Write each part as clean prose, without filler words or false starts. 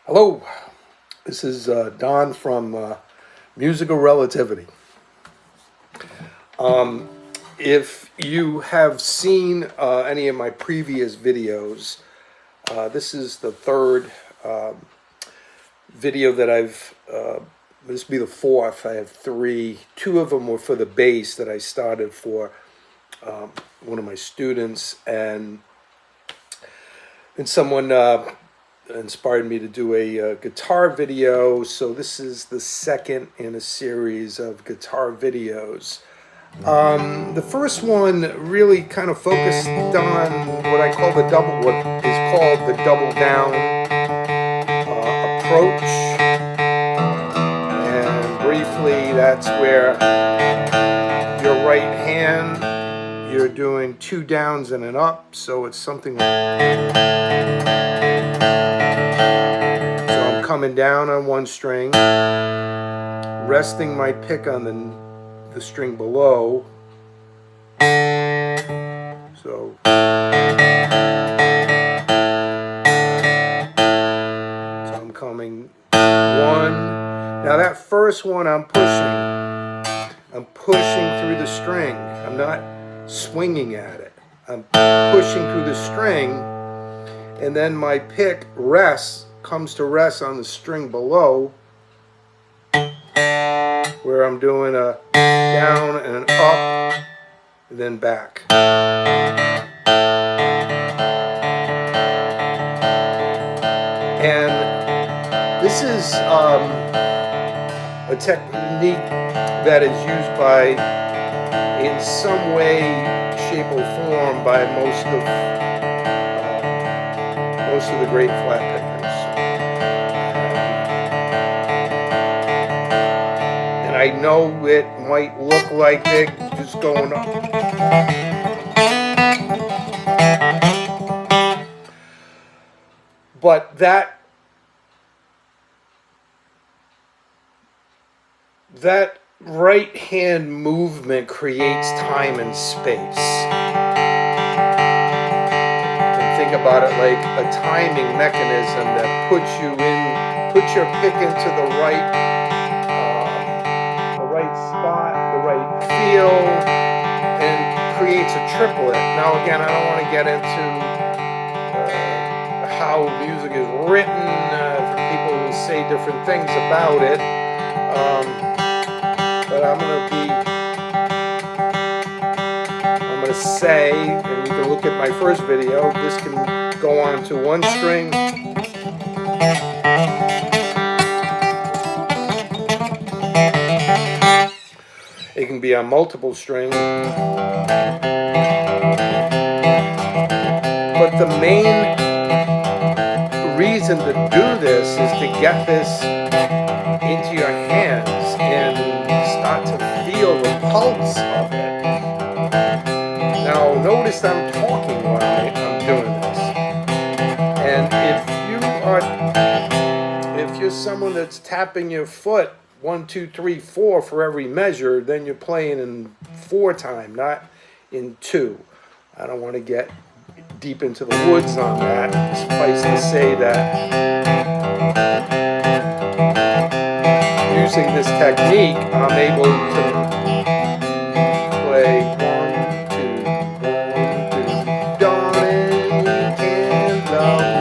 Hello, this is Don from Musical Relativity. If you have seen any of my previous videos, this is the third video that this will be the fourth. I have three. Two of them were for the bass that I started for one of my students, and someone inspired me to do a guitar video. So this is the second in a series of guitar videos. The first one really kind of focused on what I call what is called the double down approach. And briefly, that's where your right hand, you're doing two downs and an up, so it's something like, so I'm coming down on one string, resting my pick on the string below, so I'm coming one. Now that first one I'm pushing through the string. I'm not swinging at it. I'm pushing through the string, and then my pick comes to rest on the string below, where I'm doing a down and an up, and then back. And this is a technique that is used in some way, shape, or form by most of the great flatpickers. And I know it might look like they're just going up, but that right hand movement creates time and space. And think about it like a timing mechanism that puts your pick into the right spot, the right feel, and creates a triplet. Now again, I don't want to get into how music is written. People will say different things about it. But I'm gonna say, and you can look at my first video, this can go on to one string, it can be on multiple strings, but the main reason to do this is to get this into your hands and start to feel the pulse of it. Now notice I'm talking while I'm doing this. And if you're someone that's tapping your foot 1, 2, 3, 4 for every measure, then you're playing in 4 time, not in 2. I don't want to get deep into the woods on that. Suffice to say that using this technique, I'm able to play 1, 2, 1, 2, darling, you can't love one.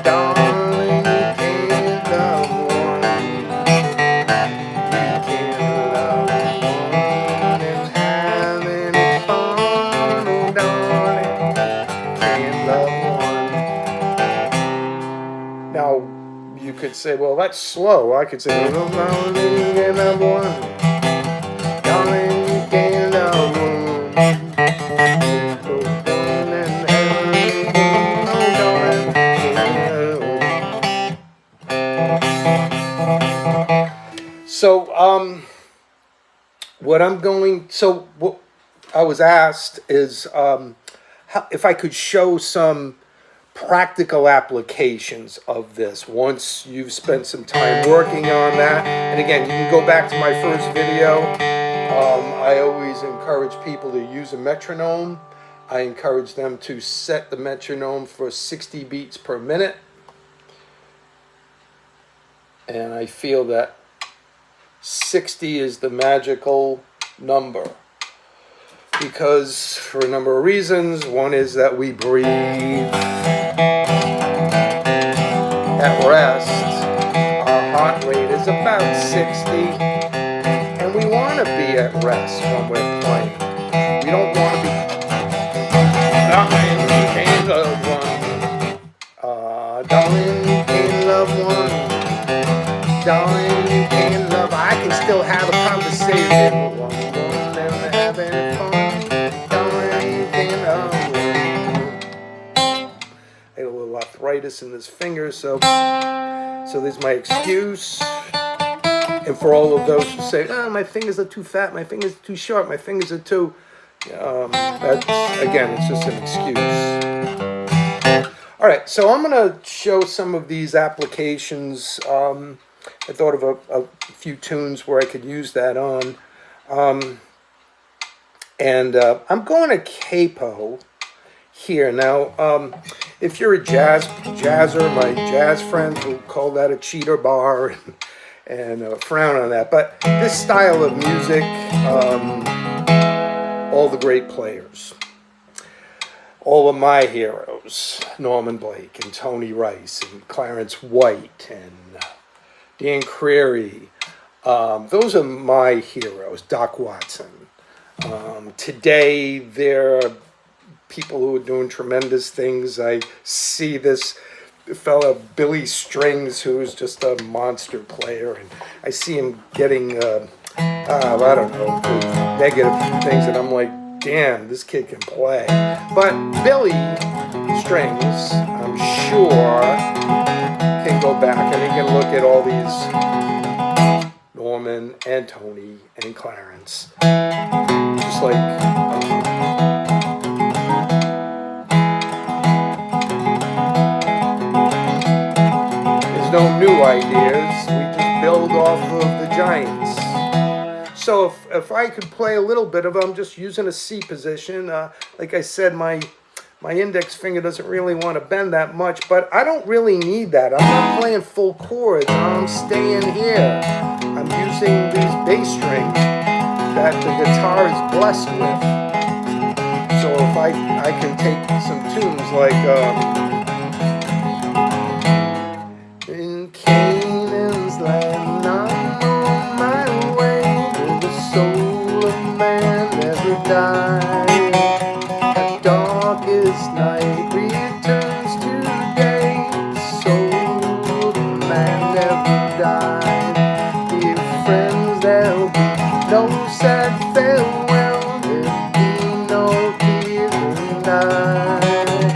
Darling, you can't love one. You can't love one and have any fun, oh darling, can't love one. Now, you could say, well, that's slow. I could say, oh, darling, you can't love one. Darling, you can't love one. So, what I was asked is if I could show some practical applications of this once you've spent some time working on that. And again, you can go back to my first video. I always encourage people to use a metronome I encourage them to set the metronome for 60 beats per minute. And I feel that 60 is the magical number, because for a number of reasons. One is that we breathe at rest. Our heart rate is about 60, and we want to be at rest when we're playing. We don't want to be darling, you can't love one. Darling, you can't love one. Darling, you can't love. I can still have a conversation with one woman and having fun. Darling, you can't love one. I have a little arthritis in this finger, so there's my excuse. And for all of those who say, "Oh, my fingers are too fat, my fingers are too short, my fingers are too," that's, again, it's just an excuse. All right, so I'm going to show some of these applications. I thought of a few tunes where I could use that on. I'm going to capo here. Now, if you're a jazzer, my jazz friends will call that a cheater bar and frown on that. But this style of music, all the great players, all of my heroes, Norman Blake and Tony Rice and Clarence White and Dan Creary, those are my heroes. Doc Watson. Today, there are people who are doing tremendous things. I see this fella, Billy Strings, who's just a monster player, and I see him getting, I don't know, negative things, and I'm like, damn, this kid can play. But Billy Strings, I'm sure, can go back and he can look at all these Norman and Tony and Clarence, just like there's no new ideas. We just build off of the giants. So if I could play a little bit of it, I'm just using a C position. Like I said, my index finger doesn't really want to bend that much, but I don't really need that. I'm not playing full chords. I'm staying here. I'm using these bass strings that the guitar is blessed with. So if I can take some tunes like in Canaan's land, I'm on my way where the soul of man never dies. That darkest night returns today. The soul of man never dies. Dear friends, there'll be no sad farewell. There'll be no tears tonight.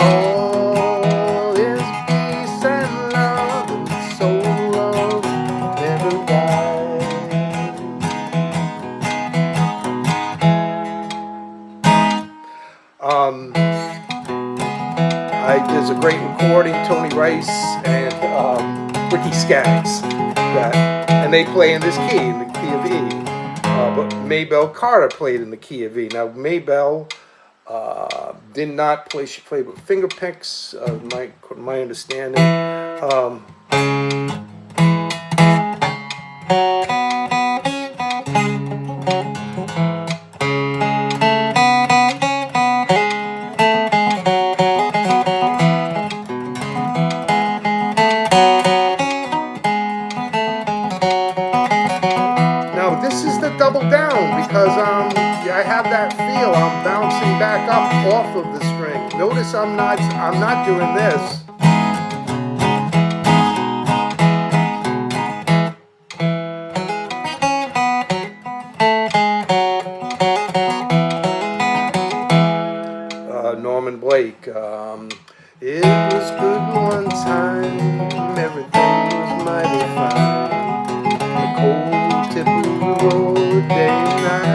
All is peace and love, and the soul of never dies. There's a great recording, Tony Rice and Ricky Skaggs, and they play in this key, in the key of E. But Maybelle Carter played in the key of E. Now, Maybelle did not play, she played with finger picks, my understanding. Double down, because I have that feel. I'm bouncing back up off of the string. Notice I'm not doing this. Norman Blake. It was good one time. Everything was mighty fine. The cold tip of the road, day and night.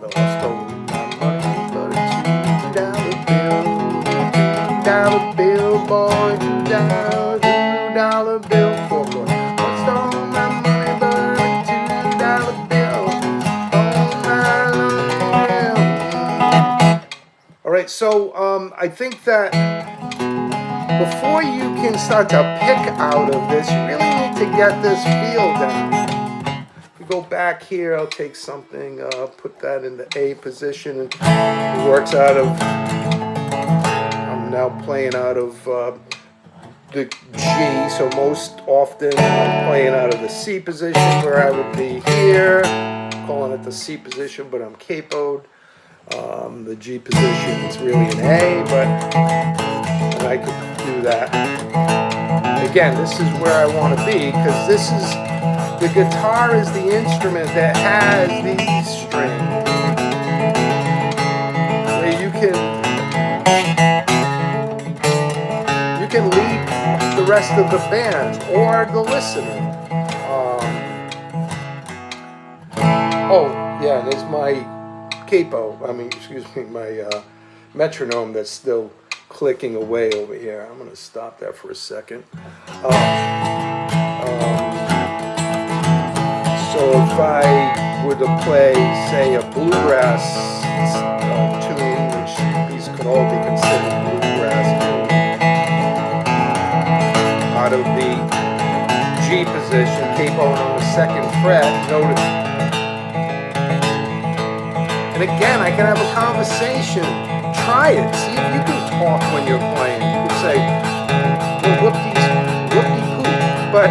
Lost all my money, but a $2 bill. $2 bill for more. What's all my money but a $2 bill on my lonely bill? All right, so I think that before you can start to pick out of this, you really need to get this feel down. If we go back here, I'll take something, put that in the A position, and it works out of, I'm now playing out of the G, so most often I'm playing out of the C position where I would be here, calling it the C position, but I'm capoed. The G position is really an A, but and I could do that. Again, this is where I want to be, because this is, the guitar is the instrument that has these strings, where you can lead the rest of the band or the listener. Oh yeah, there's my capo. My metronome that's still clicking away over here. I'm going to stop that for a second. So if I were to play, say, a bluegrass tune, which these could all be considered bluegrass tunes, out of the G position, capo on the 2nd fret, notice. And again, I can have a conversation. Try it. See if you can talk when you're playing. You can say, well, whoop-de-poop. But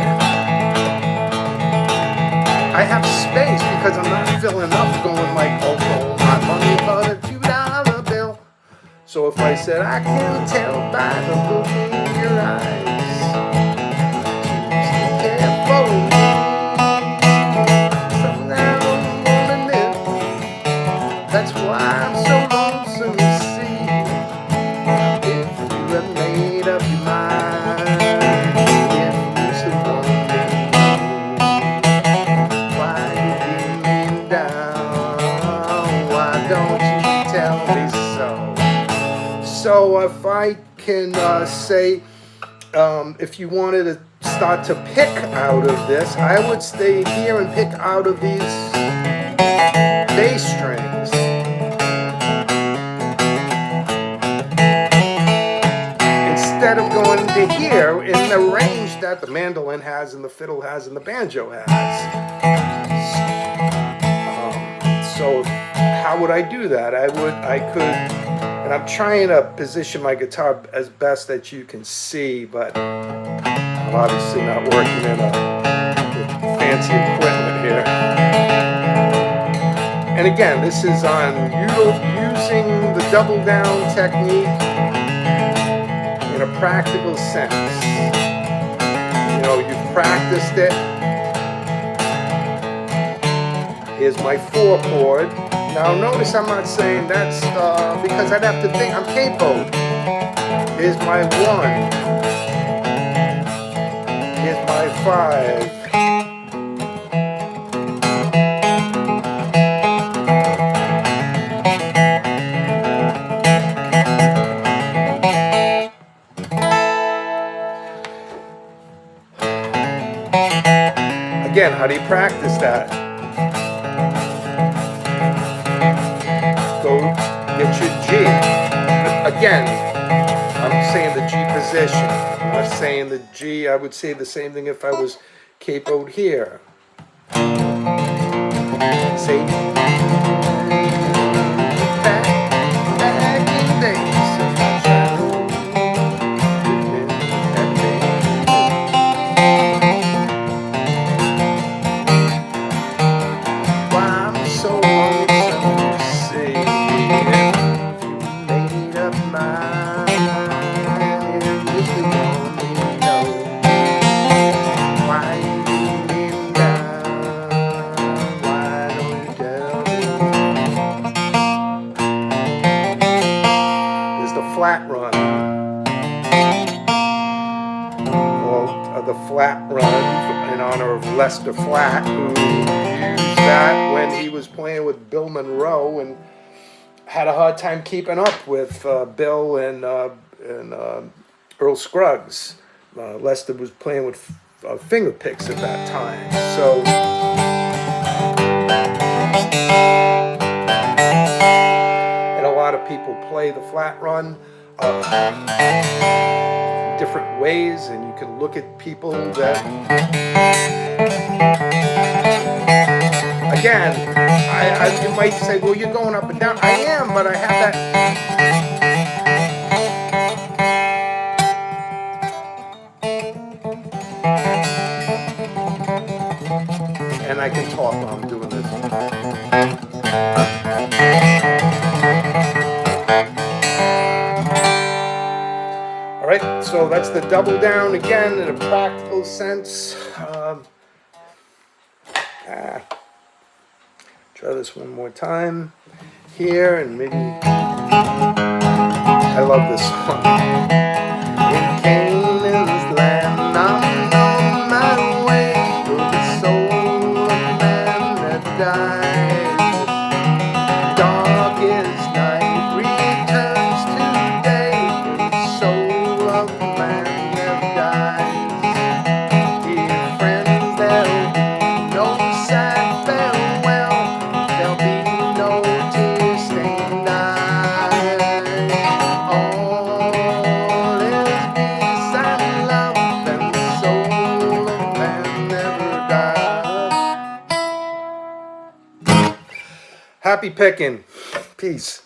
I have space because I'm not filling up going like, oh, my money but a $2 bill. So if I said, I can tell by the look in your eyes, you can't fold. That's why I'm so lonesome, you see. If you have made up your mind, if you still want me to know why you leave me down, why don't you tell me so? So if I can say, if you wanted to start to pick out of this, I would stay here and pick out of these bass strings. Instead of going to here in the range that the mandolin has and the fiddle has and the banjo has. So how would I do that? I could, and I'm trying to position my guitar as best that you can see, but I'm obviously not working in with fancy equipment here. And again, this is on using the double down technique in a practical sense. You know, you've practiced it. Here's my 4 chord. Now notice I'm not saying that's because I'd have to think I'm capoed. Here's my 1. Here's my 5. Again, how do you practice that? Go get your G. Again, I'm saying the G position. I'm not saying the G. I would say the same thing if I was capoed here. See? Back in the days. Flat run, called the Flat Run in honor of Lester Flatt, who used that when he was playing with Bill Monroe and had a hard time keeping up with Bill and Earl Scruggs. Lester was playing with finger picks at that time. So, and a lot of people play the flat run different ways, and you can look at people that, again, you might say, well, you're going up and down. I am, but I have that. And I can talk while I'm doing this. All right, so that's the double down again in a practical sense. Try this one more time here, and maybe I love this song. In Canaan's land, I'm on my way for the soul of man that died. Darkest night returns today for the soul of man that dies. Dear friends, there'll be no sad farewell, there'll be no tear-stained eyes. All is peace and love, and the soul of man never dies. Happy picking. Peace.